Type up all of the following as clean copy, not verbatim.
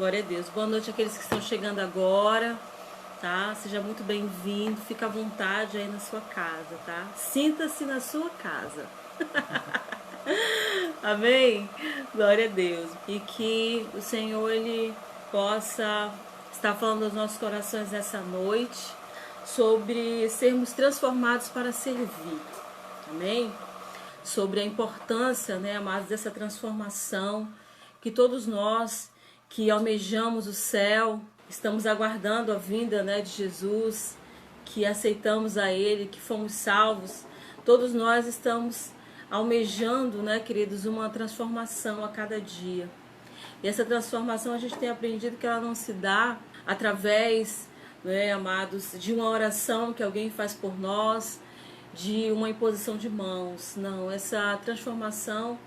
Glória a Deus. Boa noite àqueles que estão chegando agora, tá? Seja muito bem-vindo. Fica à vontade aí na sua casa, tá? Sinta-se na sua casa. Amém? Glória a Deus. E que o Senhor, Ele possa estar falando aos nossos corações nessa noite sobre sermos transformados para servir. Amém? Sobre a importância, né, amados, dessa transformação, que todos nós que almejamos o céu, estamos aguardando a vinda, né, de Jesus, que aceitamos a Ele, que fomos salvos, todos nós estamos almejando, né, queridos, uma transformação a cada dia. E essa transformação a gente tem aprendido que ela não se dá através, né, amados, de uma oração que alguém faz por nós, de uma imposição de mãos. Não, essa transformação,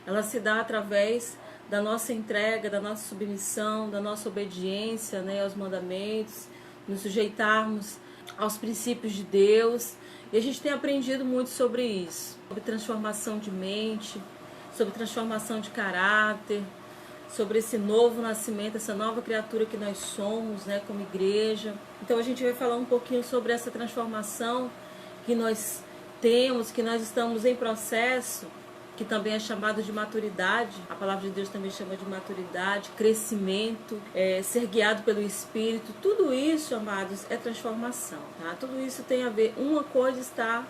ela se dá através da nossa entrega, da nossa submissão, da nossa obediência, né, aos mandamentos, nos sujeitarmos aos princípios de Deus. E a gente tem aprendido muito sobre isso, sobre transformação de mente, sobre transformação de caráter, sobre esse novo nascimento, essa nova criatura que nós somos, né, como igreja. Então a gente vai falar um pouquinho sobre essa transformação que nós temos, que nós estamos em processo, que também é chamado de maturidade. A palavra de Deus também chama de maturidade, crescimento, ser guiado pelo Espírito. Tudo isso, amados, é transformação, tá? Tudo isso tem a ver, uma coisa está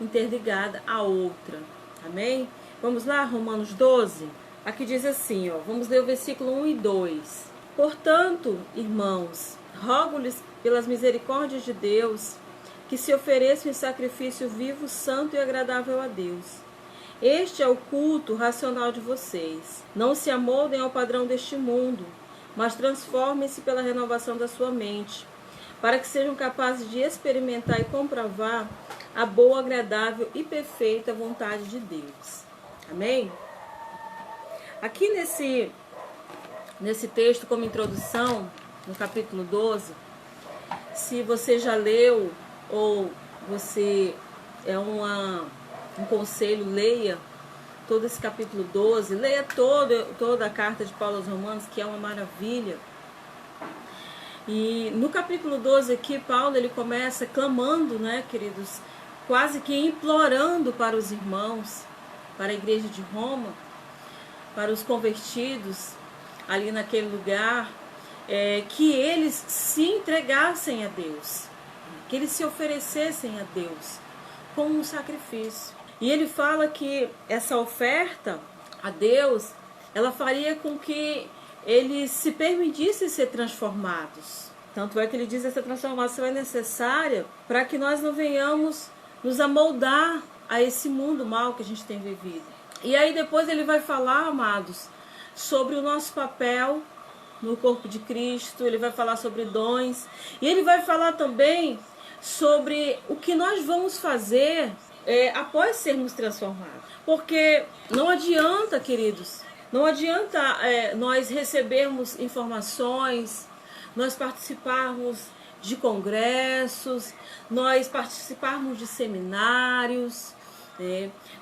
interligada à outra, amém? Vamos lá, Romanos 12? Aqui diz assim, ó, vamos ler o versículo 1 e 2. Portanto, irmãos, rogo-lhes pelas misericórdias de Deus, que se ofereçam em sacrifício vivo, santo e agradável a Deus. Este é o culto racional de vocês. Não se amoldem ao padrão deste mundo, mas transformem-se pela renovação da sua mente, para que sejam capazes de experimentar e comprovar a boa, agradável e perfeita vontade de Deus. Amém? Aqui nesse texto, como introdução, no capítulo 12, se você já leu ou você é um conselho, leia todo esse capítulo 12, leia toda a carta de Paulo aos Romanos, que é uma maravilha. E no capítulo 12 aqui, Paulo ele começa clamando, né, queridos, quase que implorando para os irmãos, para a igreja de Roma, para os convertidos ali naquele lugar, que eles se entregassem a Deus, que eles se oferecessem a Deus como um sacrifício. E ele fala que essa oferta a Deus, ela faria com que eles se permitissem ser transformados. Tanto é que ele diz que essa transformação é necessária para que nós não venhamos nos amoldar a esse mundo mal que a gente tem vivido. E aí depois ele vai falar, amados, sobre o nosso papel no corpo de Cristo, ele vai falar sobre dons, e ele vai falar também sobre o que nós vamos fazer após sermos transformados. Porque não adianta, queridos, não adianta nós recebermos informações, nós participarmos de congressos, nós participarmos de seminários,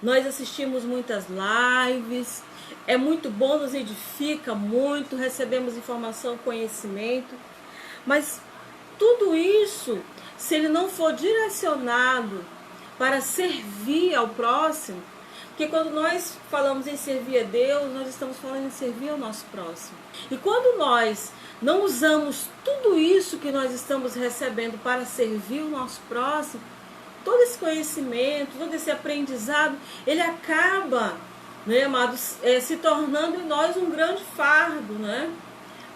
nós assistimos muitas lives, é muito bom, nos edifica muito, recebemos informação, conhecimento, mas tudo isso, se ele não for direcionado para servir ao próximo, porque quando nós falamos em servir a Deus, nós estamos falando em servir ao nosso próximo. E quando nós não usamos tudo isso que nós estamos recebendo para servir o nosso próximo, todo esse conhecimento, todo esse aprendizado, ele acaba, né, amados, se tornando em nós um grande fardo, né?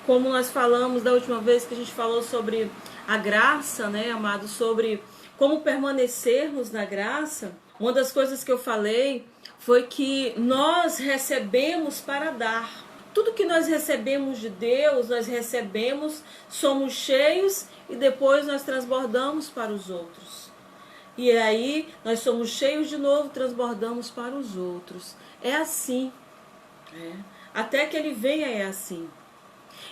Como nós falamos da última vez que a gente falou sobre a graça, né, amados, sobre como permanecermos na graça. Uma das coisas que eu falei foi que nós recebemos para dar. Tudo que nós recebemos de Deus, nós recebemos, somos cheios e depois nós transbordamos para os outros. E aí nós somos cheios de novo, transbordamos para os outros. É assim. Até que ele venha é assim.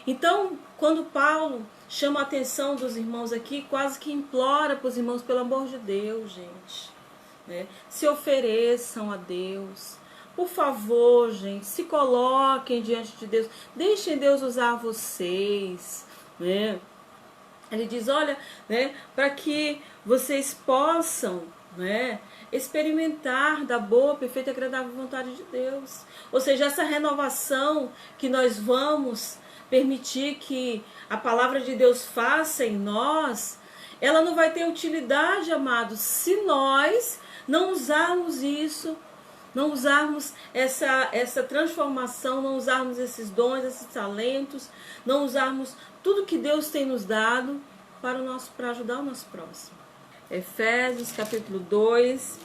Então, quando Paulo chama a atenção dos irmãos aqui, quase que implora para os irmãos, pelo amor de Deus, gente, se ofereçam a Deus, Por favor, gente, se coloquem diante de Deus. Deixem Deus usar vocês, né? Ele diz, olha, né, para que vocês possam, né, experimentar da boa, perfeita e agradável vontade de Deus. Ou seja, essa renovação que nós vamos permitir que a palavra de Deus faça em nós, ela não vai ter utilidade, amados, se nós não usarmos isso, não usarmos essa transformação, não usarmos esses dons, esses talentos, não usarmos tudo que Deus tem nos dado para ajudar o nosso próximo. Efésios capítulo 2,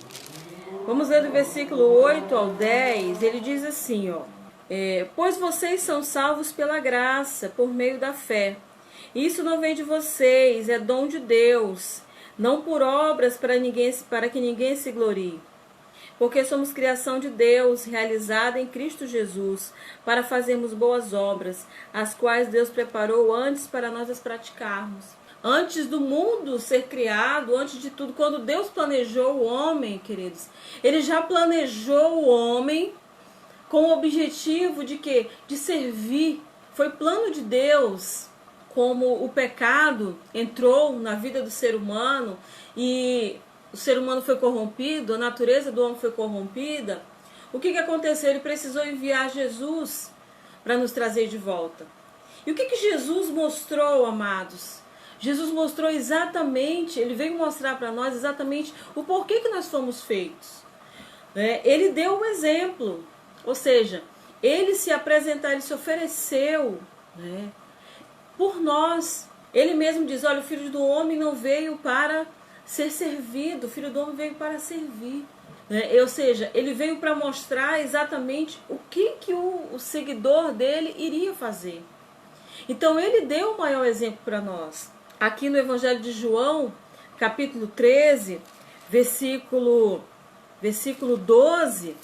vamos ler do versículo 8 ao 10, ele diz assim, ó, pois vocês são salvos pela graça, por meio da fé. Isso não vem de vocês, é dom de Deus, não por obras para que ninguém se glorie. Porque somos criação de Deus, realizada em Cristo Jesus, para fazermos boas obras, as quais Deus preparou antes para nós as praticarmos. Antes do mundo ser criado, antes de tudo, quando Deus planejou o homem, queridos, Ele já planejou o homem com o objetivo de quê? De servir. Foi plano de Deus. Como o pecado entrou na vida do ser humano e o ser humano foi corrompido, a natureza do homem foi corrompida, o que aconteceu? Ele precisou enviar Jesus para nos trazer de volta. E o que Jesus mostrou, amados? Jesus mostrou exatamente, ele veio mostrar para nós exatamente o porquê que nós fomos feitos. Ele deu um exemplo, ou seja, ele se apresentou, ele se ofereceu, por nós. Ele mesmo diz, olha, o Filho do Homem não veio para ser servido, o Filho do Homem veio para servir. Ou seja, ele veio para mostrar exatamente o que o seguidor dele iria fazer. Então ele deu o maior exemplo para nós. Aqui no Evangelho de João, capítulo 13, versículo 12,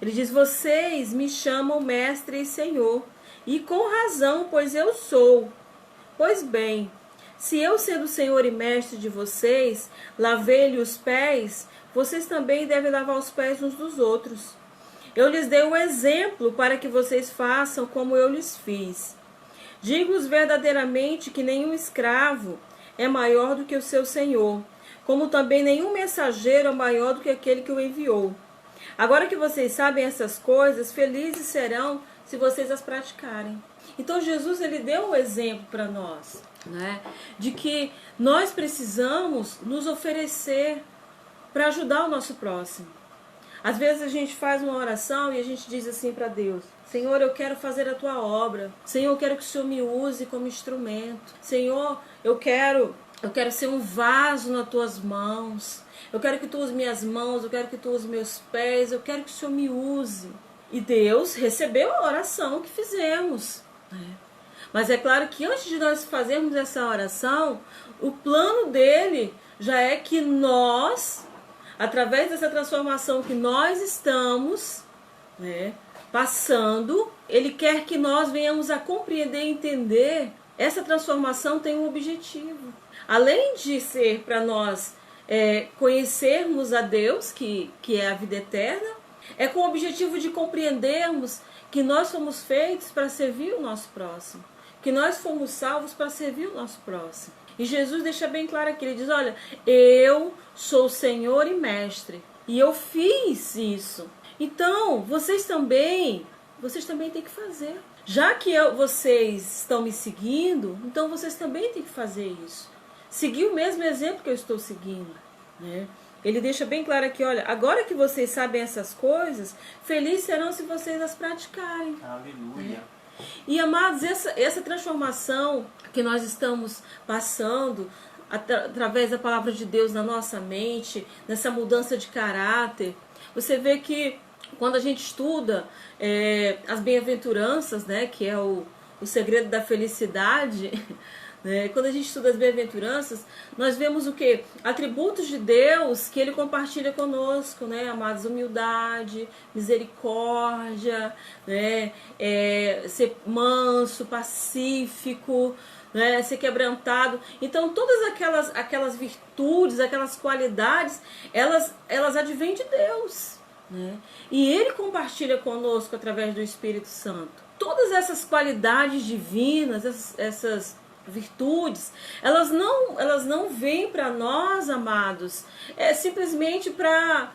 ele diz, vocês me chamam mestre e senhor, e com razão, pois eu sou. Pois bem, se eu, sendo senhor e mestre de vocês, lavei-lhe os pés, vocês também devem lavar os pés uns dos outros. Eu lhes dei um exemplo para que vocês façam como eu lhes fiz. Digo-vos verdadeiramente que nenhum escravo é maior do que o seu senhor, como também nenhum mensageiro é maior do que aquele que o enviou. Agora que vocês sabem essas coisas, felizes serão se vocês as praticarem. Então Jesus, ele deu um exemplo para nós, de que nós precisamos nos oferecer para ajudar o nosso próximo. Às vezes a gente faz uma oração e a gente diz assim para Deus, Senhor, eu quero fazer a tua obra. Senhor, eu quero que o Senhor me use como instrumento. Senhor, eu quero ser um vaso nas tuas mãos. Eu quero que tu use minhas mãos, eu quero que tu use meus pés, eu quero que o Senhor me use. E Deus recebeu a oração que fizemos. Mas é claro que antes de nós fazermos essa oração, o plano dele já é que nós, através dessa transformação que nós estamos passando, ele quer que nós venhamos a compreender e entender. Essa transformação tem um objetivo. Além de ser para nós conhecermos a Deus, que é a vida eterna, é com o objetivo de compreendermos que nós fomos feitos para servir o nosso próximo, que nós fomos salvos para servir o nosso próximo. E Jesus deixa bem claro aqui, ele diz, olha, eu sou Senhor e Mestre, e eu fiz isso. Então, vocês também têm que fazer. Já que vocês estão me seguindo, então vocês também têm que fazer isso. Seguir o mesmo exemplo que eu estou seguindo. Ele deixa bem claro aqui, olha, agora que vocês sabem essas coisas, felizes serão se vocês as praticarem. Aleluia. E, amados, essa transformação que nós estamos passando através da palavra de Deus na nossa mente, nessa mudança de caráter, você vê que quando a gente estuda as bem-aventuranças, que é o segredo da felicidade, quando a gente estuda as bem-aventuranças, nós vemos o quê? Atributos de Deus que Ele compartilha conosco, amados, humildade, misericórdia, ser manso, pacífico, ser quebrantado. Então todas aquelas virtudes, aquelas qualidades, elas advêm de Deus. né? E Ele compartilha conosco através do Espírito Santo. Todas essas qualidades divinas, essas virtudes, elas não vêm para nós, amados, simplesmente para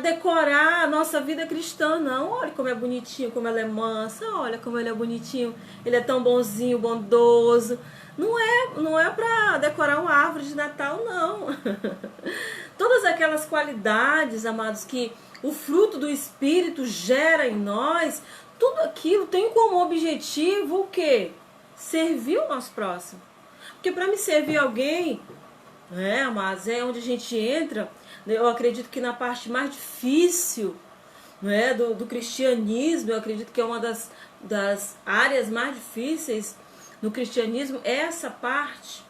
decorar a nossa vida cristã, não. Olha como é bonitinho, como ela é mansa, olha como ele é bonitinho, ele é tão bonzinho, bondoso. Não é para decorar uma árvore de Natal, não. Todas aquelas qualidades, amados, que o fruto do Espírito gera em nós, tudo aquilo tem como objetivo o quê? Servir o nosso próximo. Porque para me servir alguém, mas é onde a gente entra, eu acredito que na parte mais difícil, do cristianismo, eu acredito que é uma das áreas mais difíceis no cristianismo, é essa parte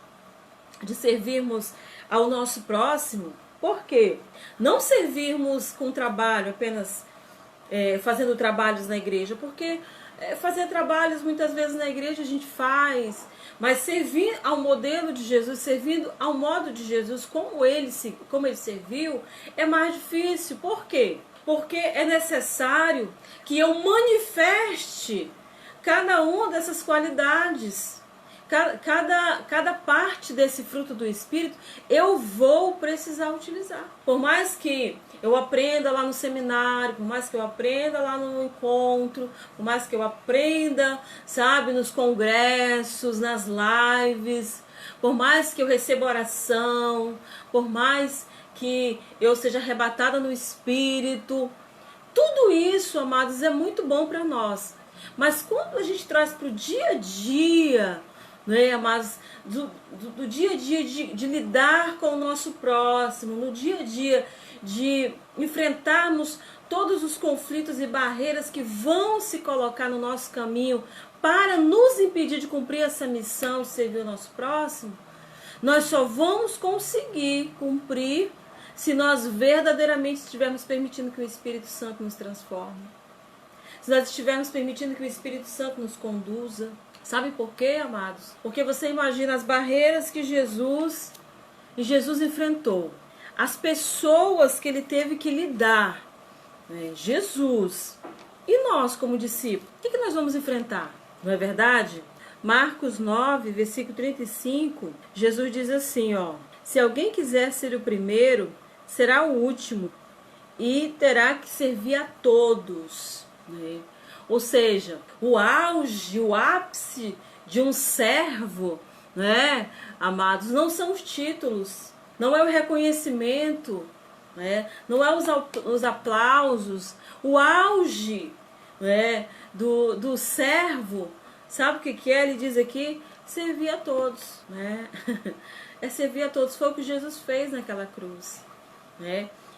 de servirmos ao nosso próximo. Por quê? Não servirmos com trabalho, apenas fazendo trabalhos na igreja, porque fazer trabalhos muitas vezes na igreja a gente faz, mas servir ao modelo de Jesus, servindo ao modo de Jesus, como ele serviu, é mais difícil. Por quê? Porque é necessário que eu manifeste cada uma dessas qualidades. Cada parte desse fruto do Espírito eu vou precisar utilizar. Por mais que eu aprenda lá no seminário, por mais que eu aprenda lá no encontro, por mais que eu aprenda, nos congressos, nas lives, por mais que eu receba oração, por mais que eu seja arrebatada no Espírito, tudo isso, amados, é muito bom para nós. Mas quando a gente traz para o dia a dia, mas do dia a dia de lidar com o nosso próximo, no dia a dia de enfrentarmos todos os conflitos e barreiras que vão se colocar no nosso caminho para nos impedir de cumprir essa missão de servir o nosso próximo, nós só vamos conseguir cumprir se nós verdadeiramente estivermos permitindo que o Espírito Santo nos transforme, se nós estivermos permitindo que o Espírito Santo nos conduza. Sabe por quê, amados? Porque você imagina as barreiras que Jesus enfrentou, as pessoas que ele teve que lidar, Jesus. E nós, como discípulos, o que nós vamos enfrentar? Não é verdade? Marcos 9, versículo 35, Jesus diz assim, se alguém quiser ser o primeiro, será o último e terá que servir a todos, Ou seja, o auge, o ápice de um servo, amados, não são os títulos, não é o reconhecimento, não é os aplausos. O auge do servo, sabe o que é? Ele diz aqui, servir a todos. É servir a todos, foi o que Jesus fez naquela cruz.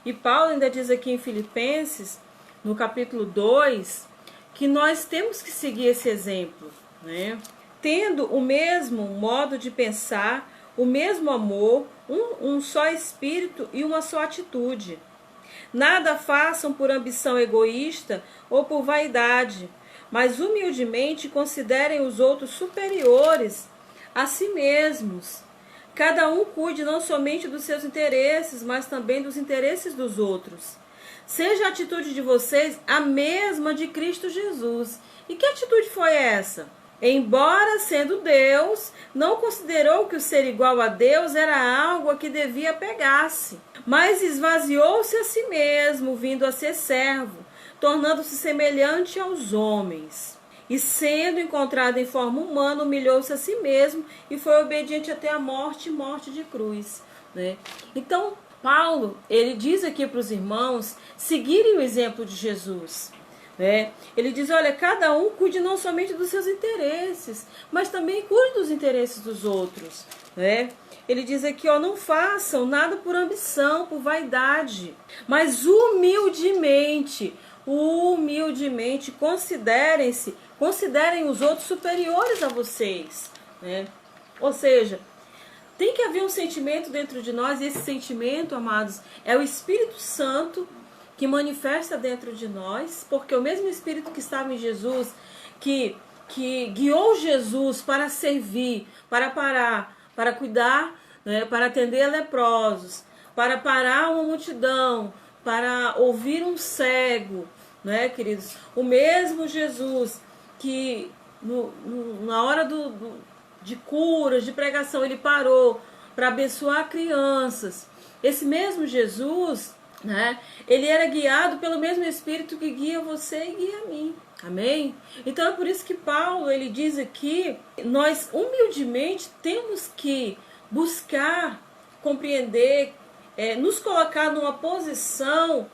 E Paulo ainda diz aqui em Filipenses, no capítulo 2, que nós temos que seguir esse exemplo, tendo o mesmo modo de pensar, o mesmo amor, um só espírito e uma só atitude. Nada façam por ambição egoísta ou por vaidade, mas humildemente considerem os outros superiores a si mesmos. Cada um cuide não somente dos seus interesses, mas também dos interesses dos outros. Seja a atitude de vocês a mesma de Cristo Jesus. E que atitude foi essa? Embora sendo Deus, não considerou que o ser igual a Deus era algo a que devia apegar-se, mas esvaziou-se a si mesmo, vindo a ser servo, tornando-se semelhante aos homens. E sendo encontrado em forma humana, humilhou-se a si mesmo e foi obediente até a morte de cruz. Então, Paulo, ele diz aqui para os irmãos seguirem o exemplo de Jesus. Ele diz, olha, cada um cuide não somente dos seus interesses, mas também cuide dos interesses dos outros. Ele diz aqui, não façam nada por ambição, por vaidade, mas humildemente considerem os outros superiores a vocês. Ou seja, tem que haver um sentimento dentro de nós, e esse sentimento, amados, é o Espírito Santo que manifesta dentro de nós, porque o mesmo Espírito que estava em Jesus, que guiou Jesus para servir, para parar, para cuidar, para atender leprosos, para parar uma multidão, para ouvir um cego, né, queridos? O mesmo Jesus que na hora de curas, de pregação, ele parou para abençoar crianças. Esse mesmo Jesus, né, ele era guiado pelo mesmo Espírito que guia você e guia a mim. Amém? Então é por isso que Paulo, ele diz aqui, nós humildemente temos que buscar compreender, nos colocar numa posição,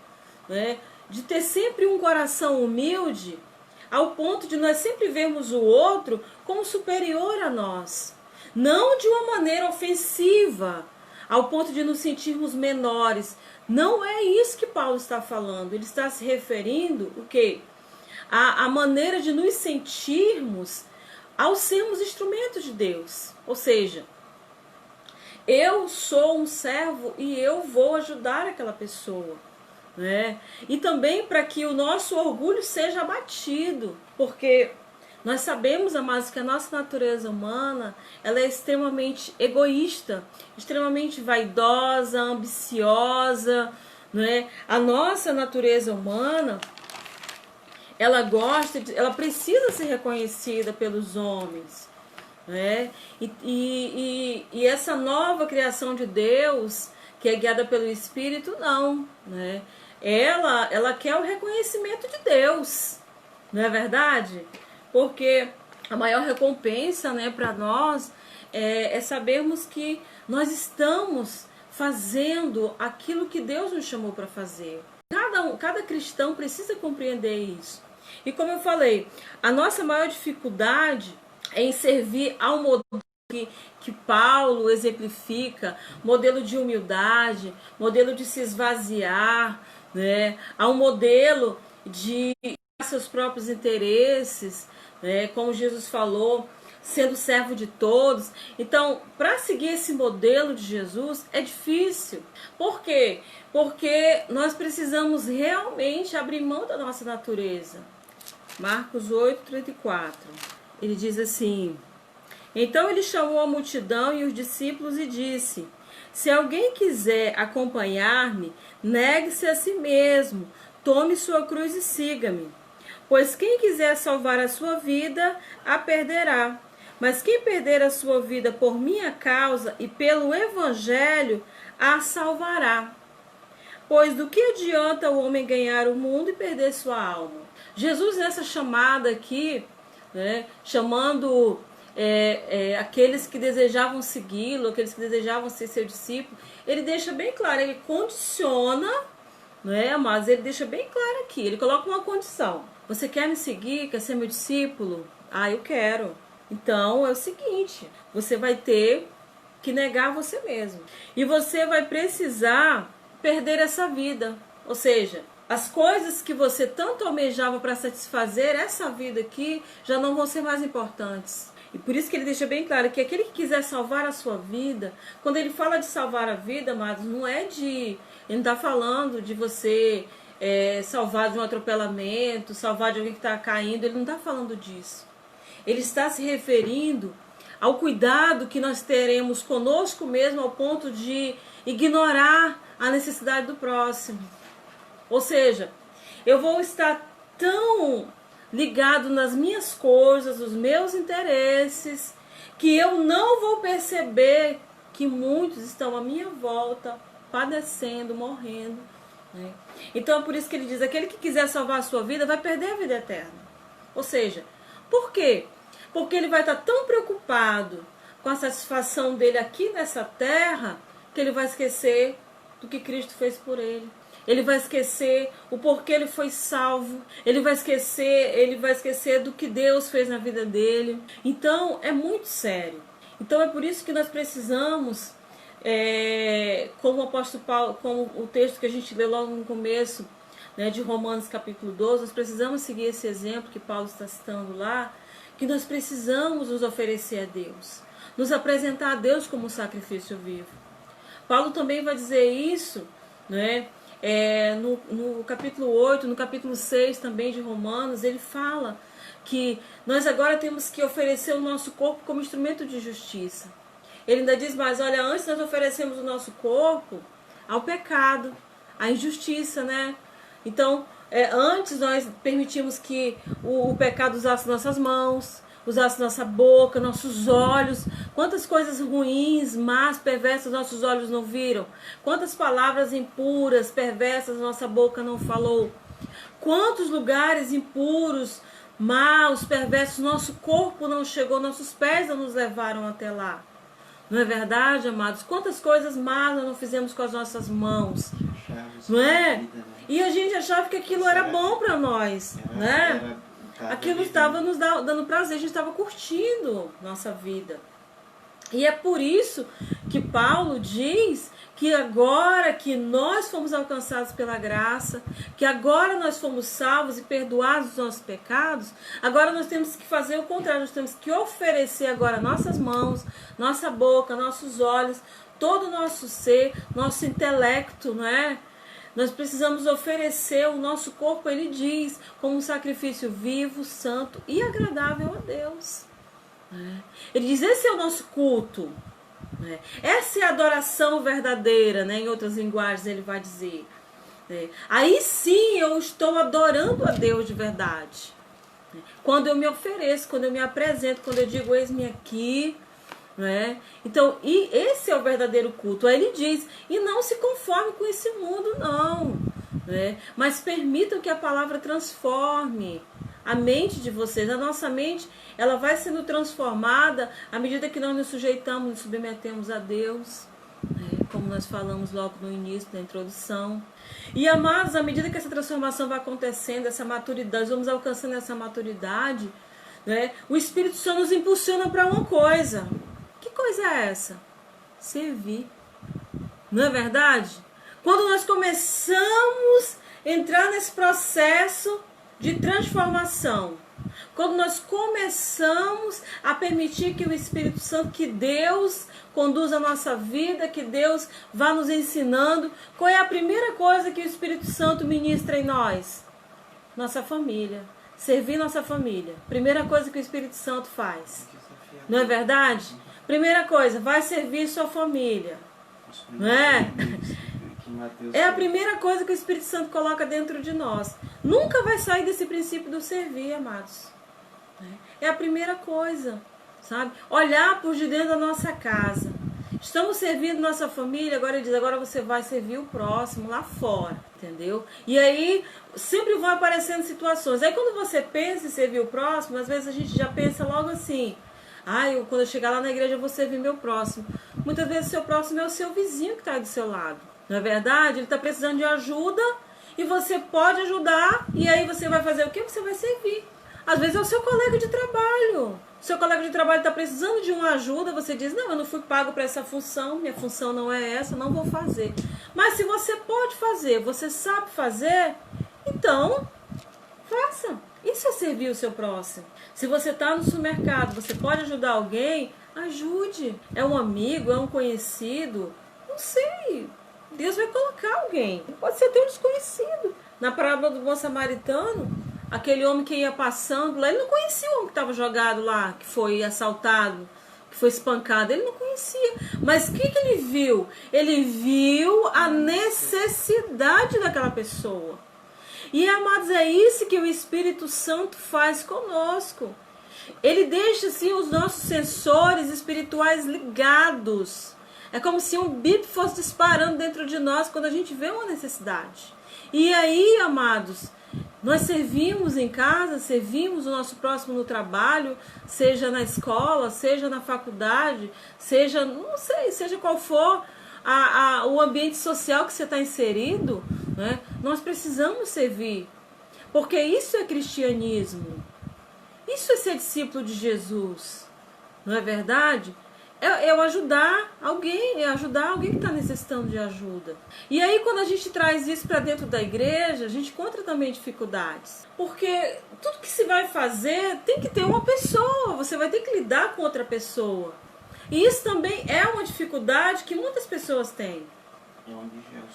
né, de ter sempre um coração humilde, ao ponto de nós sempre vermos o outro como superior a nós. Não de uma maneira ofensiva, ao ponto de nos sentirmos menores. Não é isso que Paulo está falando. Ele está se referindo o quê? A maneira de nos sentirmos ao sermos instrumentos de Deus. Ou seja, eu sou um servo e eu vou ajudar aquela pessoa, né? E também para que o nosso orgulho seja abatido, porque nós sabemos, amados, que a nossa natureza humana, ela é extremamente egoísta, extremamente vaidosa, ambiciosa, né? A nossa natureza humana, ela ela precisa ser reconhecida pelos homens, né? E essa nova criação de Deus, que é guiada pelo Espírito, não, né? Ela quer o reconhecimento de Deus, não é verdade? Porque a maior recompensa, né, para nós é sabermos que nós estamos fazendo aquilo que Deus nos chamou para fazer. Cada cristão precisa compreender isso. E como eu falei, a nossa maior dificuldade é em servir ao modelo que Paulo exemplifica, modelo de humildade, modelo de se esvaziar, né? Há um modelo de seus próprios interesses, né? Como Jesus falou, sendo servo de todos. Então, para seguir esse modelo de Jesus é difícil. Por quê? Porque nós precisamos realmente abrir mão da nossa natureza. Marcos 8:34. Ele diz assim: então ele chamou a multidão e os discípulos e disse: se alguém quiser acompanhar-me, negue-se a si mesmo, tome sua cruz e siga-me. Pois quem quiser salvar a sua vida, a perderá. Mas quem perder a sua vida por minha causa e pelo evangelho, a salvará. Pois do que adianta o homem ganhar o mundo e perder sua alma? Jesus, nessa chamada aqui, né, chamando aqueles que desejavam segui-lo, aqueles que desejavam ser seu discípulo, ele deixa bem claro, ele condiciona, né, mas ele deixa bem claro aqui, ele coloca uma condição. Você quer me seguir? Quer ser meu discípulo? Ah, eu quero. Então é o seguinte, você vai ter que negar você mesmo. E você vai precisar perder essa vida. Ou seja, as coisas que você tanto almejava para satisfazer essa vida aqui já não vão ser mais importantes. E por isso que ele deixa bem claro que aquele que quiser salvar a sua vida, quando ele fala de salvar a vida, amados, não é de... Ele não está falando de você salvar de um atropelamento, salvar de alguém que está caindo, ele não está falando disso. Ele está se referindo ao cuidado que nós teremos conosco mesmo ao ponto de ignorar a necessidade do próximo. Ou seja, eu vou estar tão ligado nas minhas coisas, nos meus interesses, que eu não vou perceber que muitos estão à minha volta, padecendo, morrendo, né? Então é por isso que ele diz, aquele que quiser salvar a sua vida vai perder a vida eterna. Ou seja, por quê? Porque ele vai estar tão preocupado com a satisfação dele aqui nessa terra, que ele vai esquecer do que Cristo fez por ele. Ele vai esquecer o porquê ele foi salvo. Ele vai esquecer do que Deus fez na vida dele. Então, é muito sério. Então, é por isso que nós precisamos, como o apóstolo Paulo, como o texto que a gente lê logo no começo, né, de Romanos capítulo 12, nós precisamos seguir esse exemplo que Paulo está citando lá, que nós precisamos nos oferecer a Deus, nos apresentar a Deus como um sacrifício vivo. Paulo também vai dizer isso, né? No capítulo 8, no capítulo 6 também de Romanos, ele fala que nós agora temos que oferecer o nosso corpo como instrumento de justiça. Ele ainda diz mais, olha, antes nós oferecemos o nosso corpo ao pecado, a injustiça, né? Então, antes nós permitimos que o pecado usasse nossas mãos, usasse nossa boca, nossos olhos. Quantas coisas ruins, más, perversas nossos olhos não viram? Quantas palavras impuras, perversas nossa boca não falou? Quantos lugares impuros, maus, perversos, nosso corpo não chegou, nossos pés não nos levaram até lá. Não é verdade, amados? Quantas coisas más nós não fizemos com as nossas mãos, não é? E a gente achava que aquilo era bom para nós, né? Aquilo estava nos dando prazer, a gente estava curtindo nossa vida. E é por isso que Paulo diz que agora que nós fomos alcançados pela graça, que agora nós fomos salvos e perdoados dos nossos pecados, agora nós temos que fazer o contrário, nós temos que oferecer agora nossas mãos, nossa boca, nossos olhos, todo o nosso ser, nosso intelecto, não é? Nós precisamos oferecer o nosso corpo, ele diz, como um sacrifício vivo, santo e agradável a Deus. Ele diz, esse é o nosso culto. Essa é a adoração verdadeira, né? Em outras linguagens ele vai dizer. Aí sim eu estou adorando a Deus de verdade. Quando eu me ofereço, quando eu me apresento, quando eu digo, eis-me aqui. Então, e esse é o verdadeiro culto. Aí ele diz, e não se conforme com esse mundo, não. Mas permitam que a palavra transforme a mente de vocês. A nossa mente, ela vai sendo transformada à medida que nós nos sujeitamos, nos submetemos a Deus, como nós falamos logo no início da introdução. E amados, à medida que essa transformação vai acontecendo, essa maturidade, vamos alcançando essa maturidade, o Espírito Santo nos impulsiona para uma coisa. Que coisa é essa? Servir. Não é verdade? Quando nós começamos a entrar nesse processo de transformação, quando nós começamos a permitir que o Espírito Santo, que Deus conduza a nossa vida, que Deus vá nos ensinando, qual é a primeira coisa que o Espírito Santo ministra em nós? Nossa família. Servir nossa família. Primeira coisa que o Espírito Santo faz. Não é verdade? Primeira coisa, vai servir sua família. Não é? É a primeira coisa que o Espírito Santo coloca dentro de nós. Nunca vai sair desse princípio do servir, amados. É a primeira coisa, sabe? Olhar por de dentro da nossa casa. Estamos servindo nossa família, agora ele diz, agora você vai servir o próximo lá fora, entendeu? E aí, sempre vão aparecendo situações. Aí quando você pensa em servir o próximo, às vezes a gente já pensa logo assim, quando eu chegar lá na igreja eu vou servir meu próximo. Muitas vezes o seu próximo é o seu vizinho que está aí do seu lado. Não é verdade? Ele está precisando de ajuda e você pode ajudar. E aí você vai fazer o quê? Você vai servir. Às vezes é o seu colega de trabalho. O seu colega de trabalho está precisando de uma ajuda. Você diz, não, eu não fui pago para essa função. Minha função não é essa, não vou fazer. Mas se você pode fazer, você sabe fazer, então faça. Isso é servir o seu próximo. Se você está no supermercado, você pode ajudar alguém, ajude. É um amigo, é um conhecido, não sei. Deus vai colocar alguém. Pode ser até um desconhecido. Na parábola do bom samaritano, aquele homem que ia passando lá, ele não conhecia o homem que estava jogado lá, que foi assaltado, que foi espancado. Ele não conhecia. Mas o que ele viu? Ele viu a necessidade daquela pessoa. E, amados, é isso que o Espírito Santo faz conosco. Ele deixa, assim, os nossos sensores espirituais ligados. É como se um bip fosse disparando dentro de nós quando a gente vê uma necessidade. E aí, amados, nós servimos em casa, servimos o nosso próximo no trabalho, seja na escola, seja na faculdade, seja, não sei, seja qual for o ambiente social que você está inserido, né? Nós precisamos servir, porque isso é cristianismo, isso é ser discípulo de Jesus, não é verdade? É ajudar alguém, que está necessitando de ajuda. E aí quando a gente traz isso para dentro da igreja, a gente encontra também dificuldades, porque tudo que se vai fazer tem que ter uma pessoa, você vai ter que lidar com outra pessoa. E isso também é uma dificuldade que muitas pessoas têm.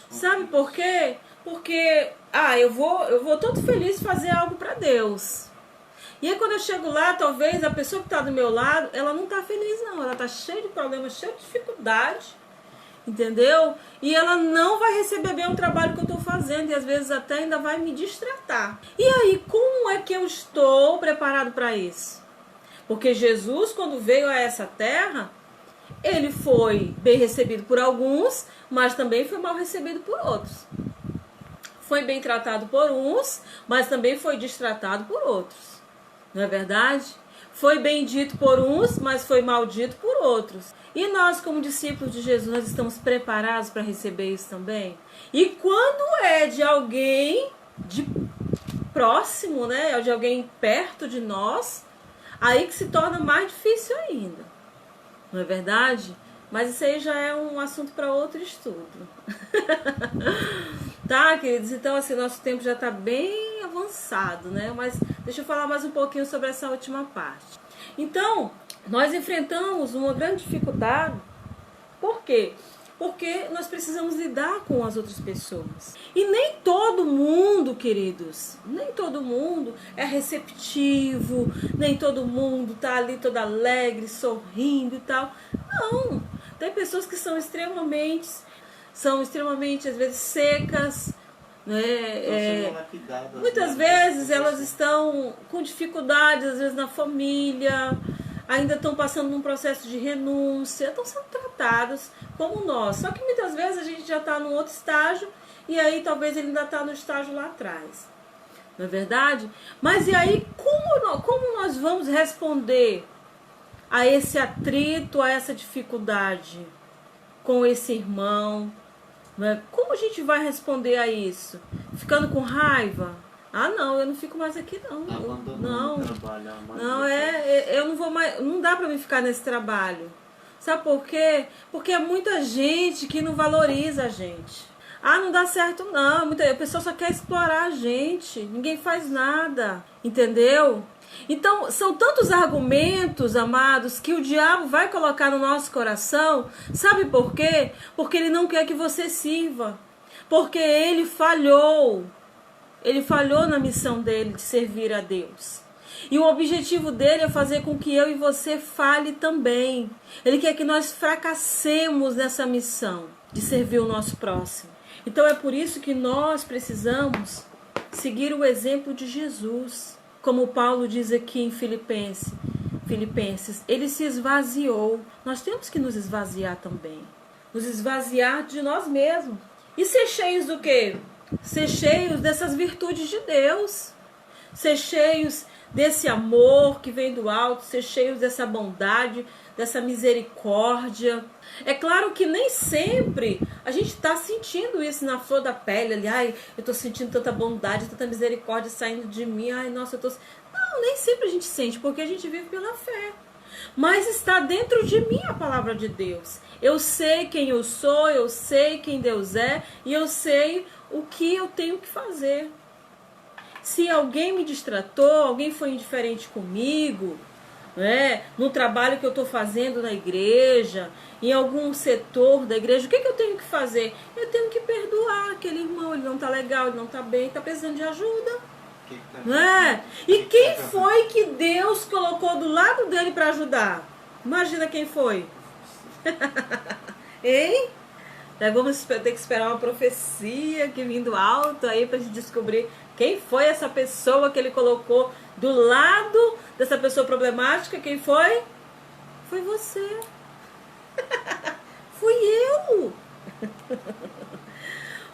Sabe por quê? Porque eu vou todo feliz fazer algo para Deus. E aí quando eu chego lá, talvez a pessoa que está do meu lado, ela não está feliz não, ela está cheia de problemas, cheia de dificuldade. entendeu? E ela não vai receber bem o trabalho que eu estou fazendo e às vezes até ainda vai me distratar. E aí, como é que eu estou preparado para isso? Porque Jesus, quando veio a essa terra, ele foi bem recebido por alguns, mas também foi mal recebido por outros. Foi bem tratado por uns, mas também foi destratado por outros. Não é verdade? Foi bem dito por uns, mas foi maldito por outros. E nós, como discípulos de Jesus, nós estamos preparados para receber isso também? E quando é de alguém de próximo, né? De alguém perto de nós, aí que se torna mais difícil ainda. Não é verdade? Mas isso aí já é um assunto para outro estudo. Tá, queridos? Então, assim, nosso tempo já está bem avançado, né? Mas deixa eu falar mais um pouquinho sobre essa última parte. Então, nós enfrentamos uma grande dificuldade. Por quê? Porque nós precisamos lidar com as outras pessoas. E nem todo mundo, queridos, nem todo mundo é receptivo, nem todo mundo tá ali todo alegre, sorrindo e tal. Não, tem pessoas que são extremamente, às vezes, secas, né? Muitas vezes elas estão com dificuldades, às vezes na família, ainda estão passando num processo de renúncia, estão sendo tratadas como nós. Só que muitas vezes a gente já está num outro estágio e aí talvez ele ainda está no estágio lá atrás. Não é verdade? Mas e aí, como nós vamos responder a esse atrito, a essa dificuldade com esse irmão? Né? Como a gente vai responder a isso? Ficando com raiva? Ah, não, eu não fico mais aqui, não. Eu não vou mais, não dá pra mim ficar nesse trabalho. Sabe por quê? Porque é muita gente que não valoriza a gente. Ah, não dá certo, não. A pessoa só quer explorar a gente. Ninguém faz nada, entendeu? Então, são tantos argumentos, amados, que o diabo vai colocar no nosso coração. Sabe por quê? Porque ele não quer que você sirva. Porque ele falhou. Ele falhou na missão dele de servir a Deus. E o objetivo dele é fazer com que eu e você falhe também. Ele quer que nós fracassemos nessa missão de servir o nosso próximo. Então é por isso que nós precisamos seguir o exemplo de Jesus. Como Paulo diz aqui em Filipenses, ele se esvaziou. Nós temos que nos esvaziar também. Nos esvaziar de nós mesmos. E ser cheios do quê? Ser cheios dessas virtudes de Deus. Ser cheios desse amor que vem do alto. Ser cheios dessa bondade, dessa misericórdia. É claro que nem sempre a gente está sentindo isso na flor da pele. Ali, ai, eu estou sentindo tanta bondade, tanta misericórdia saindo de mim. Ai, nossa, eu tô... Não, nem sempre a gente sente, porque a gente vive pela fé. Mas está dentro de mim a palavra de Deus. Eu sei quem eu sou, eu sei quem Deus é e eu sei o que eu tenho que fazer. Se alguém me distratou, alguém foi indiferente comigo, né, no trabalho que eu estou fazendo na igreja, em algum setor da igreja, o que eu tenho que fazer? Eu tenho que perdoar aquele irmão, ele não está legal, ele não está bem, está precisando de ajuda. Né? E quem foi que Deus colocou do lado dele para ajudar? Imagina quem foi. Hein? Nós vamos ter que esperar uma profecia que vem do alto aí para a gente descobrir quem foi essa pessoa que ele colocou do lado dessa pessoa problemática. Quem foi? Foi você. Fui eu.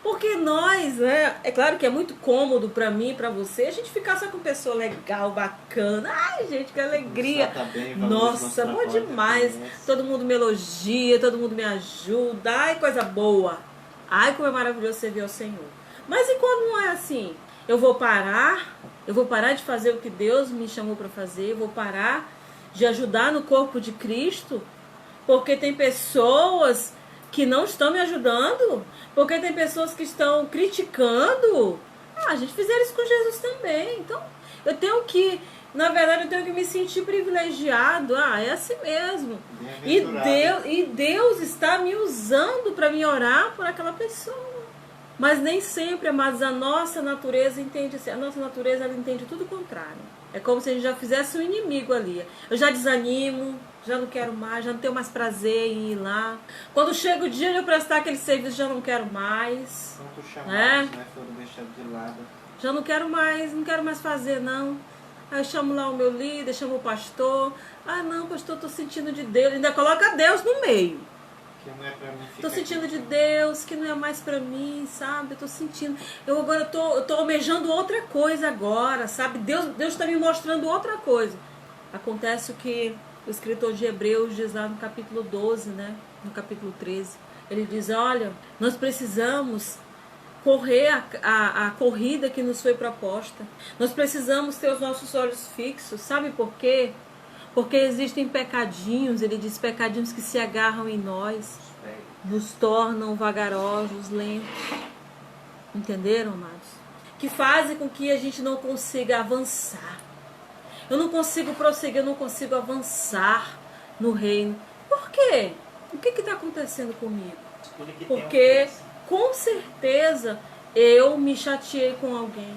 Porque nós, né? É claro que é muito cômodo para mim e para você a gente ficar só com pessoa legal, bacana. Ai, gente, que alegria. Tá bem, nossa, bom demais. Todo mundo me elogia, todo mundo me ajuda. Ai, coisa boa. Ai, como é maravilhoso servir ao Senhor. Mas e quando não é assim? Eu vou parar de fazer o que Deus me chamou para fazer, eu vou parar de ajudar no corpo de Cristo, porque tem pessoas que não estão me ajudando, porque tem pessoas que estão criticando. A gente fizeram isso com Jesus também. Então, eu tenho que, na verdade, eu tenho que me sentir privilegiado. É assim mesmo. E Deus está me usando para me orar por aquela pessoa. Mas nem sempre, amados, a nossa natureza entende assim. A nossa natureza, ela entende tudo o contrário. É como se a gente já fizesse um inimigo ali. Eu já desanimo, já não quero mais, já não tenho mais prazer em ir lá. Quando chega o dia de eu prestar aquele serviço, já não quero mais. Quantos chamados, foram deixados de lado. Já não quero mais fazer, não. Aí eu chamo lá o meu líder, chamo o pastor. Ah, não, pastor, estou sentindo de Deus. Ainda coloca Deus no meio. Que não é pra mim. Estou sentindo de Deus, que não é mais para mim, sabe? Eu tô sentindo. Eu agora tô almejando outra coisa agora, sabe? Deus está me mostrando outra coisa. Acontece o que o escritor de Hebreus diz lá no capítulo 12, né? No capítulo 13. Ele diz, olha, nós precisamos correr a corrida que nos foi proposta. Nós precisamos ter os nossos olhos fixos. Sabe por quê? Porque existem pecadinhos, ele diz, pecadinhos que se agarram em nós, nos tornam vagarosos, lentos. Entenderam, amados? Que fazem com que a gente não consiga avançar. Eu não consigo prosseguir, eu não consigo avançar no reino. Por quê? O que está acontecendo comigo? Porque, com certeza, eu me chateei com alguém.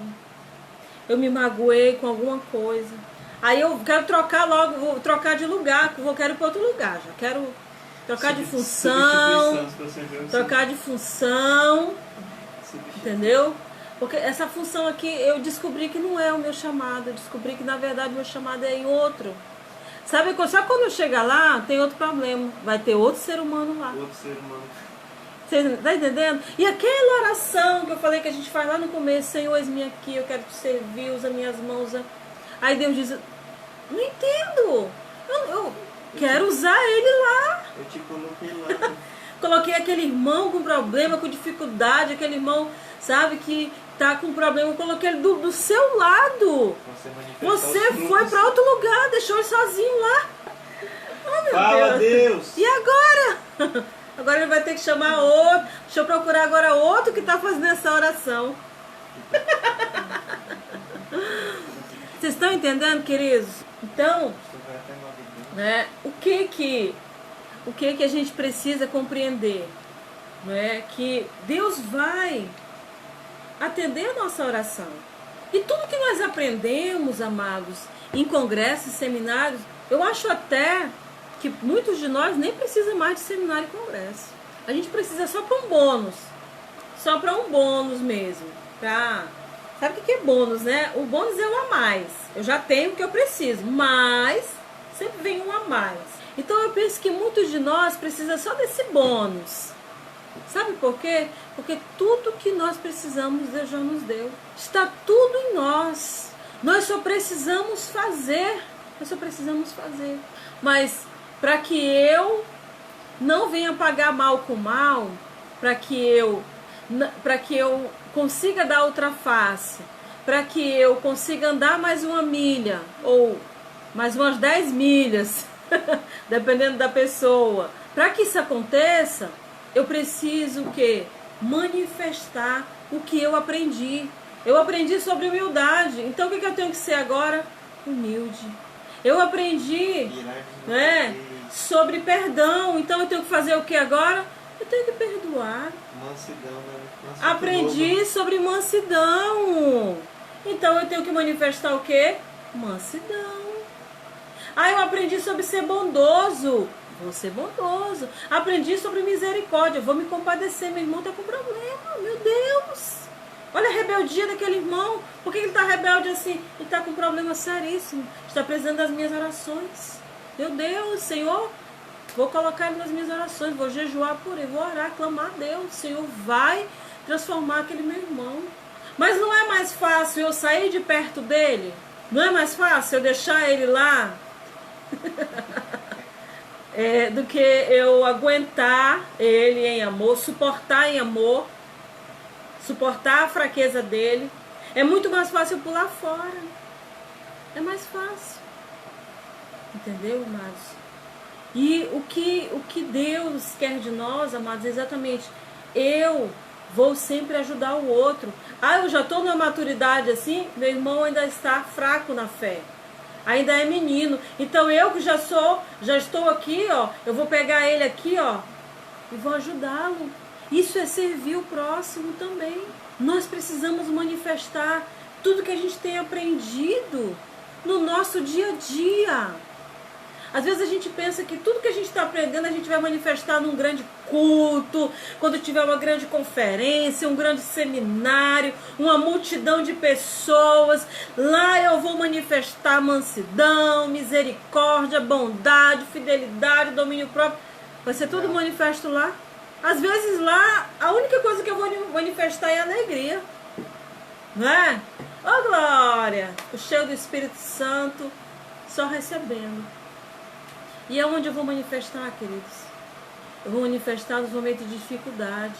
Eu me magoei com alguma coisa. Aí eu quero trocar logo, vou trocar de lugar, quero ir para outro lugar. Já quero trocar de função. Trocar de função. Entendeu? Porque essa função aqui, eu descobri que não é o meu chamado. Eu descobri que, na verdade, o meu chamado é em outro. Sabe, só quando eu chegar lá, tem outro problema. Vai ter outro ser humano lá. Outro ser humano. Você tá entendendo? E aquela oração que eu falei que a gente faz lá no começo, Senhor, eis-me aqui, eu quero te servir, usa minhas mãos. Aí Deus diz, não entendo. Eu quero usar ele lá. Eu te coloquei lá. Coloquei aquele irmão com problema, com dificuldade, aquele irmão, sabe, que tá com problema. Eu coloquei ele do seu lado. Você foi para outro lugar, deixou ele sozinho lá. Oh, meu Fala, Deus. E agora? Agora ele vai ter que chamar outro. Deixa eu procurar agora outro que está fazendo essa oração. Vocês estão entendendo, queridos? Então, né, o que a gente precisa compreender? Né, que Deus vai atender a nossa oração. E tudo que nós aprendemos, amados, em congressos e seminários, eu acho até que muitos de nós nem precisam mais de seminário e congresso. A gente precisa só para um bônus. Só para um bônus mesmo. Sabe o que é bônus, né? O bônus é um a mais. Eu já tenho o que eu preciso, mas sempre vem um a mais. Então eu penso que muitos de nós precisam só desse bônus. Sabe por quê? Porque tudo que nós precisamos, Deus já nos deu. Está tudo em nós. Nós só precisamos fazer. Mas para que eu não venha pagar mal com mal, para que eu consiga dar outra face, para que eu consiga andar mais uma milha, ou mais umas 10 milhas, dependendo da pessoa. Para que isso aconteça, eu preciso o quê? Manifestar o que eu aprendi. Eu aprendi sobre humildade. Então o que eu tenho que ser agora? Humilde. Eu aprendi, né, sobre perdão. Então eu tenho que fazer o que agora? Eu tenho que perdoar. Mansidão, né? Aprendi sobre mansidão. Então eu tenho que manifestar o quê? Mansidão. Eu aprendi sobre ser bondoso. Vou ser bondoso. Aprendi sobre misericórdia. Vou me compadecer. Meu irmão está com problema. Meu Deus. Olha a rebeldia daquele irmão. Por que ele está rebelde assim? Ele está com um problema seríssimo. Está precisando das minhas orações. Meu Deus, Senhor, vou colocar ele nas minhas orações. Vou jejuar por ele. Vou orar, clamar a Deus. O Senhor vai transformar aquele meu irmão. Mas não é mais fácil eu sair de perto dele? Não é mais fácil eu deixar ele lá? Do que eu aguentar ele em amor, suportar em amor, suportar a fraqueza dele. É muito mais fácil eu pular fora. É mais fácil. Entendeu, amados? E o que Deus quer de nós, amados, é exatamente, eu vou sempre ajudar o outro. Eu já estou numa maturidade assim, meu irmão ainda está fraco na fé. Ainda é menino. Então eu que já estou aqui, ó, eu vou pegar ele aqui, ó, e vou ajudá-lo. Isso é servir o próximo também. Nós precisamos manifestar tudo que a gente tem aprendido no nosso dia a dia. Às vezes a gente pensa que tudo que a gente está aprendendo a gente vai manifestar num grande culto, quando tiver uma grande conferência, um grande seminário, uma multidão de pessoas. Lá eu vou manifestar mansidão, misericórdia, bondade, fidelidade, domínio próprio. Vai ser tudo manifesto lá. Às vezes lá a única coisa que eu vou manifestar é alegria. Não é? Ô glória! O cheio do Espírito Santo, só recebendo. E é onde eu vou manifestar, queridos? Eu vou manifestar nos momentos de dificuldade.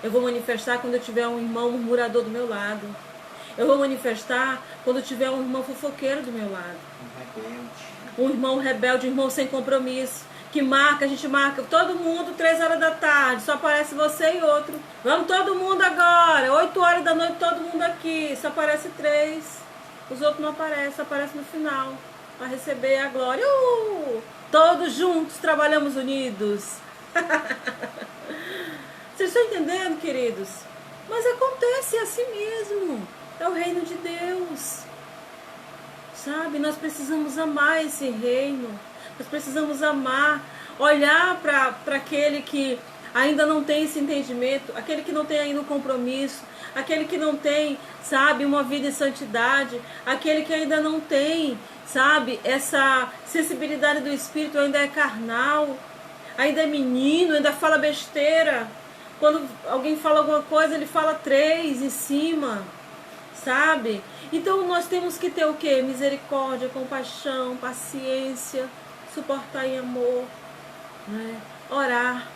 Eu vou manifestar quando eu tiver um irmão murmurador do meu lado. Eu vou manifestar quando eu tiver um irmão fofoqueiro do meu lado. Um irmão rebelde, um irmão sem compromisso. Que marca, a gente marca todo mundo 3 horas da tarde. Só aparece você e outro. Vamos todo mundo agora. 8 horas da noite todo mundo aqui. Só aparece 3. Os outros não aparecem, só aparece no final. Para receber a glória. Todos juntos, trabalhamos unidos. Vocês estão entendendo, queridos? Mas acontece assim mesmo. É o reino de Deus. Sabe? Nós precisamos amar esse reino. Nós precisamos amar. Olhar para aquele que ainda não tem esse entendimento. Aquele que não tem ainda um compromisso. Aquele que não tem, sabe, uma vida em santidade. Aquele que ainda não tem, sabe, essa sensibilidade do Espírito, ainda é carnal, ainda é menino, ainda fala besteira. Quando alguém fala alguma coisa, ele fala 3 em cima, sabe? Então nós temos que ter o quê? Misericórdia, compaixão, paciência, suportar em amor, né? Orar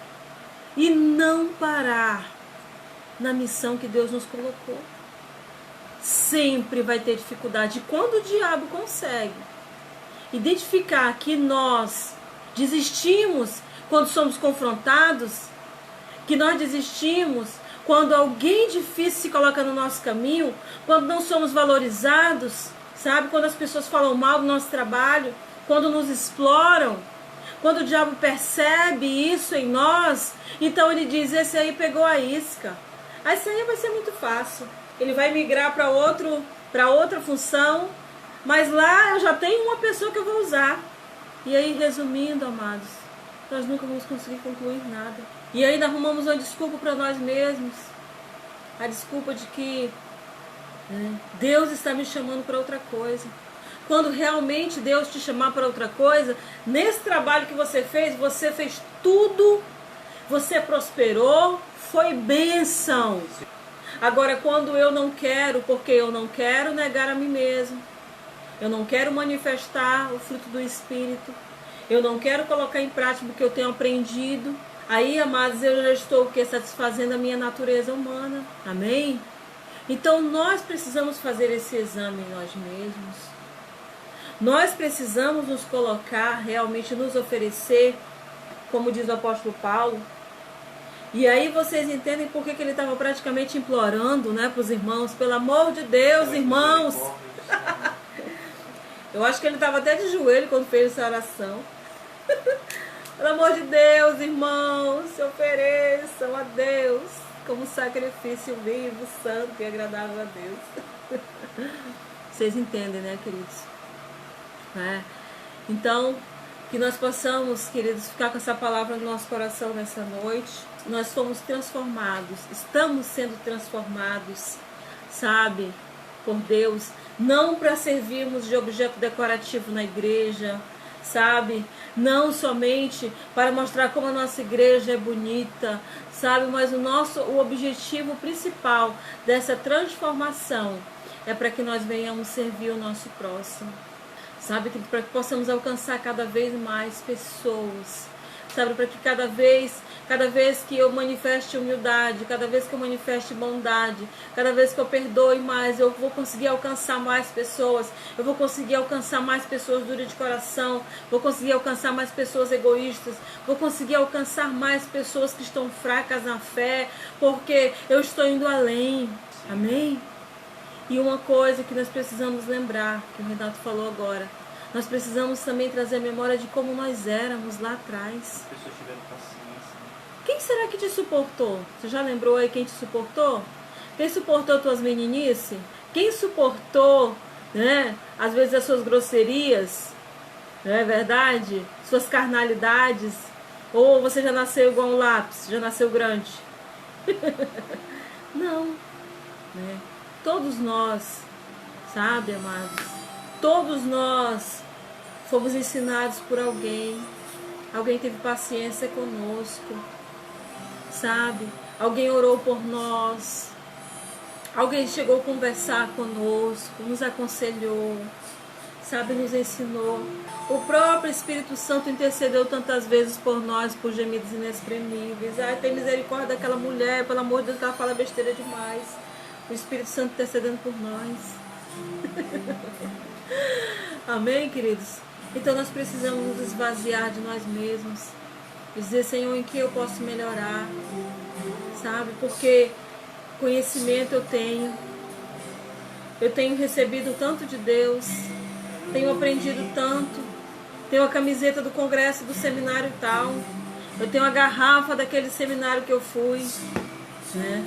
e não parar na missão que Deus nos colocou. Sempre vai ter dificuldade. E quando o diabo consegue identificar que nós desistimos quando somos confrontados, que nós desistimos quando alguém difícil se coloca no nosso caminho, quando não somos valorizados, sabe? Quando as pessoas falam mal do nosso trabalho, quando nos exploram, quando o diabo percebe isso em nós, então ele diz: esse aí pegou a isca. Esse aí vai ser muito fácil. Ele vai migrar para outra função, mas lá eu já tenho uma pessoa que eu vou usar. E aí, resumindo, amados, nós nunca vamos conseguir concluir nada. E ainda arrumamos uma desculpa para nós mesmos. A desculpa de que Deus está me chamando para outra coisa. Quando realmente Deus te chamar para outra coisa, nesse trabalho que você fez tudo, você prosperou, foi bênção. Agora, quando eu não quero, porque eu não quero negar a mim mesmo, eu não quero manifestar o fruto do Espírito, eu não quero colocar em prática o que eu tenho aprendido, aí, amados, eu já estou o quê? Satisfazendo a minha natureza humana. Amém? Então, nós precisamos fazer esse exame em nós mesmos. Nós precisamos nos colocar, realmente nos oferecer, como diz o apóstolo Paulo. E aí vocês entendem por que ele estava praticamente implorando, né, para os irmãos: pelo amor de Deus, irmãos. Eu acho que ele estava até de joelho quando fez essa oração. Pelo amor de Deus, irmãos, se ofereçam a Deus como sacrifício vivo, santo e agradável a Deus. Vocês entendem, né, queridos? Então, que nós possamos, queridos, ficar com essa palavra no nosso coração nessa noite. Nós fomos transformados, estamos sendo transformados, sabe, por Deus, não para servirmos de objeto decorativo na igreja, sabe, não somente para mostrar como a nossa igreja é bonita, sabe, mas o objetivo principal dessa transformação é para que nós venhamos servir o nosso próximo, sabe, para que possamos alcançar cada vez mais pessoas, sabe, para que cada vez que eu manifeste humildade, cada vez que eu manifeste bondade, cada vez que eu perdoe mais, eu vou conseguir alcançar mais pessoas, eu vou conseguir alcançar mais pessoas duras de coração, vou conseguir alcançar mais pessoas egoístas, vou conseguir alcançar mais pessoas que estão fracas na fé, porque eu estou indo além. Amém? E uma coisa que nós precisamos lembrar, que o Renato falou agora, nós precisamos também trazer a memória de como nós éramos lá atrás. As pessoas tiveram paciência. Quem será que te suportou? Você já lembrou aí quem te suportou? Quem suportou tuas meninices? Quem suportou né? Às vezes as suas grosserias, não é verdade? Suas carnalidades. Ou você já nasceu igual um lápis, já nasceu grande. Não, né? Todos nós, sabe, amados? Todos nós fomos ensinados por alguém. Alguém teve paciência conosco, sabe? Alguém orou por nós. Alguém chegou a conversar conosco, nos aconselhou, sabe, nos ensinou. O próprio Espírito Santo intercedeu tantas vezes por nós, por gemidos inexprimíveis. Ai, tem misericórdia daquela mulher, pelo amor de Deus, que ela fala besteira demais. O Espírito Santo intercedendo por nós. Amém, queridos? Então nós precisamos nos esvaziar de nós mesmos. Dizer, Senhor, em que eu posso melhorar? Sabe? Porque conhecimento eu tenho recebido tanto de Deus, tenho aprendido tanto, tenho a camiseta do congresso do seminário tal, eu tenho a garrafa daquele seminário que eu fui, né?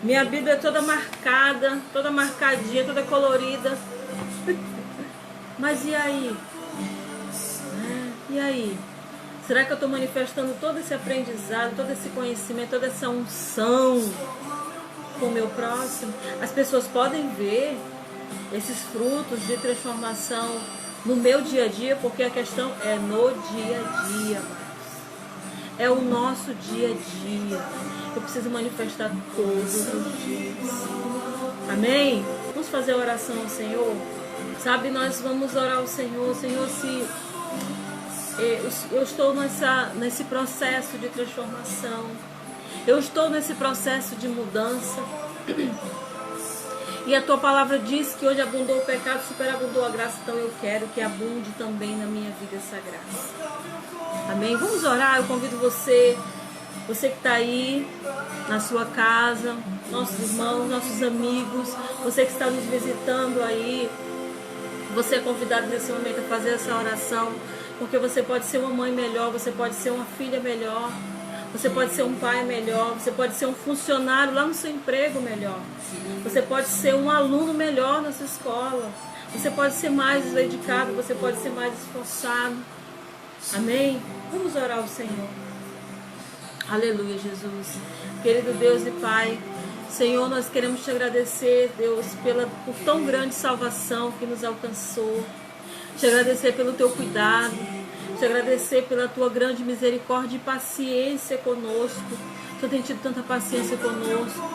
Minha Bíblia é toda marcada, toda marcadinha, toda colorida. Mas e aí? E aí? Será que eu estou manifestando todo esse aprendizado, todo esse conhecimento, toda essa unção com o meu próximo? As pessoas podem ver esses frutos de transformação no meu dia a dia, porque a questão é no dia a dia, é o nosso dia a dia. Eu preciso manifestar todos os dias. Amém? Vamos fazer a oração ao Senhor? Sabe, nós vamos orar ao Senhor. Senhor, se eu estou nesse processo de transformação, eu estou nesse processo de mudança, e a tua palavra diz que hoje abundou o pecado, superabundou a graça, então eu quero que abunde também na minha vida essa graça. Amém? Vamos orar. Eu convido você que está aí na sua casa, nossos irmãos, nossos amigos, você que está nos visitando aí, você é convidado nesse momento a fazer essa oração, porque você pode ser uma mãe melhor, você pode ser uma filha melhor, você pode ser um pai melhor, você pode ser um funcionário lá no seu emprego melhor, você pode ser um aluno melhor na sua escola, você pode ser mais dedicado, você pode ser mais esforçado. Amém? Vamos orar ao Senhor. Aleluia, Jesus. Querido Deus e Pai, Senhor, nós queremos te agradecer, Deus, por tão grande salvação que nos alcançou. Te agradecer pelo teu cuidado, te agradecer pela tua grande misericórdia e paciência conosco. Tu tem tido tanta paciência conosco.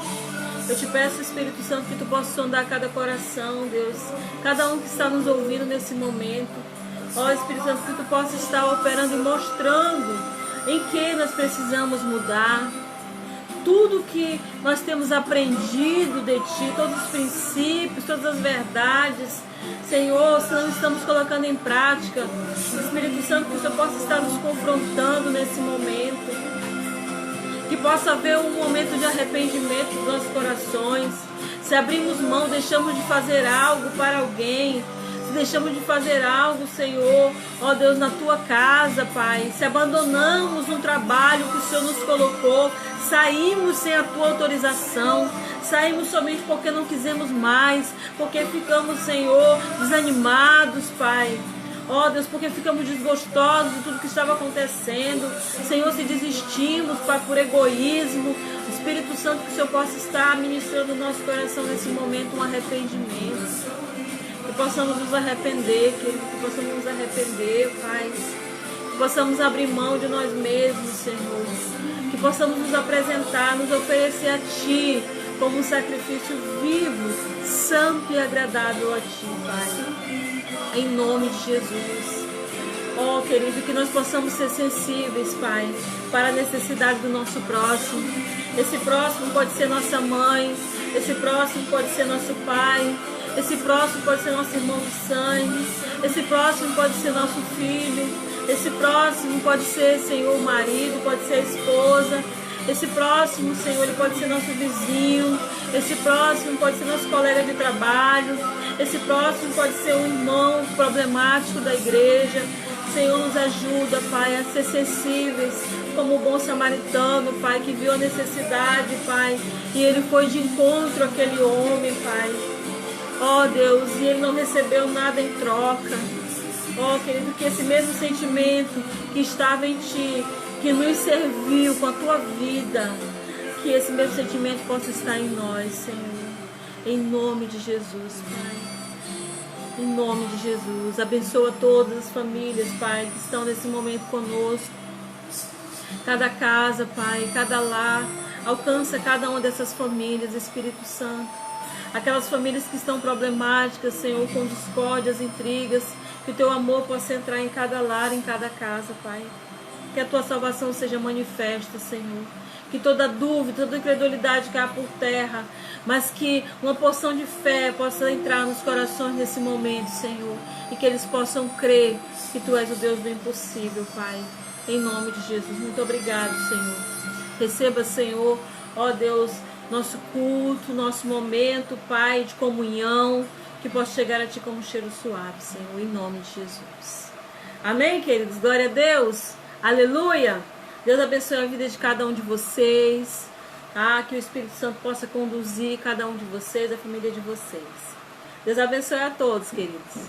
Eu te peço, Espírito Santo, que tu possa sondar cada coração, Deus, cada um que está nos ouvindo nesse momento. Ó, Espírito Santo, que tu possa estar operando e mostrando em que nós precisamos mudar. Tudo que nós temos aprendido de Ti, todos os princípios, todas as verdades, Senhor, se não estamos colocando em prática, Espírito Santo, que o Senhor possa estar nos confrontando nesse momento, que possa haver um momento de arrependimento dos nossos corações. Se abrimos mão, deixamos de fazer algo para alguém, se deixamos de fazer algo, Senhor, ó Deus, na Tua casa, Pai, se abandonamos um trabalho que o Senhor nos colocou, saímos sem a Tua autorização, saímos somente porque não quisemos mais, porque ficamos, Senhor, desanimados, Pai. Ó Deus, porque ficamos desgostosos de tudo que estava acontecendo. Senhor, se desistimos, Pai, por egoísmo, Espírito Santo, que o Senhor possa estar ministrando no nosso coração nesse momento um arrependimento. Que possamos nos arrepender, querido, que possamos nos arrepender, Pai. Que possamos abrir mão de nós mesmos, Senhor. Que possamos nos apresentar, nos oferecer a Ti como um sacrifício vivo, santo e agradável a Ti, Pai. Em nome de Jesus. Ó, querido, que nós possamos ser sensíveis, Pai, para a necessidade do nosso próximo. Esse próximo pode ser nossa mãe, esse próximo pode ser nosso pai, esse próximo pode ser nosso irmão de sangue, esse próximo pode ser nosso filho, esse próximo pode ser, Senhor, o marido, pode ser a esposa, esse próximo, Senhor, ele pode ser nosso vizinho, esse próximo pode ser nosso colega de trabalho, esse próximo pode ser um irmão problemático da igreja. Senhor, nos ajuda, Pai, a ser sensíveis, como o bom samaritano, Pai, que viu a necessidade, Pai, e ele foi de encontro àquele homem, Pai. Ó Deus, e ele não recebeu nada em troca. Ó querido, que esse mesmo sentimento que estava em ti, que nos serviu com a tua vida, que esse mesmo sentimento possa estar em nós, Senhor. Em nome de Jesus, Pai. Em nome de Jesus. Abençoa todas as famílias, Pai, que estão nesse momento conosco. Cada casa, Pai, cada lar. Alcança cada uma dessas famílias, Espírito Santo. Aquelas famílias que estão problemáticas, Senhor, com discórdias, intrigas. Que o teu amor possa entrar em cada lar, em cada casa, Pai. Que a tua salvação seja manifesta, Senhor. Que toda dúvida, toda incredulidade caia por terra, mas que uma porção de fé possa entrar nos corações nesse momento, Senhor, e que eles possam crer que Tu és o Deus do impossível, Pai, em nome de Jesus. Muito obrigado, Senhor. Receba, Senhor, ó Deus, nosso culto, nosso momento, Pai, de comunhão, que possa chegar a Ti como um cheiro suave, Senhor, em nome de Jesus. Amém, queridos? Glória a Deus. Aleluia. Deus abençoe a vida de cada um de vocês. Que o Espírito Santo possa conduzir cada um de vocês, a família de vocês. Deus abençoe a todos, queridos.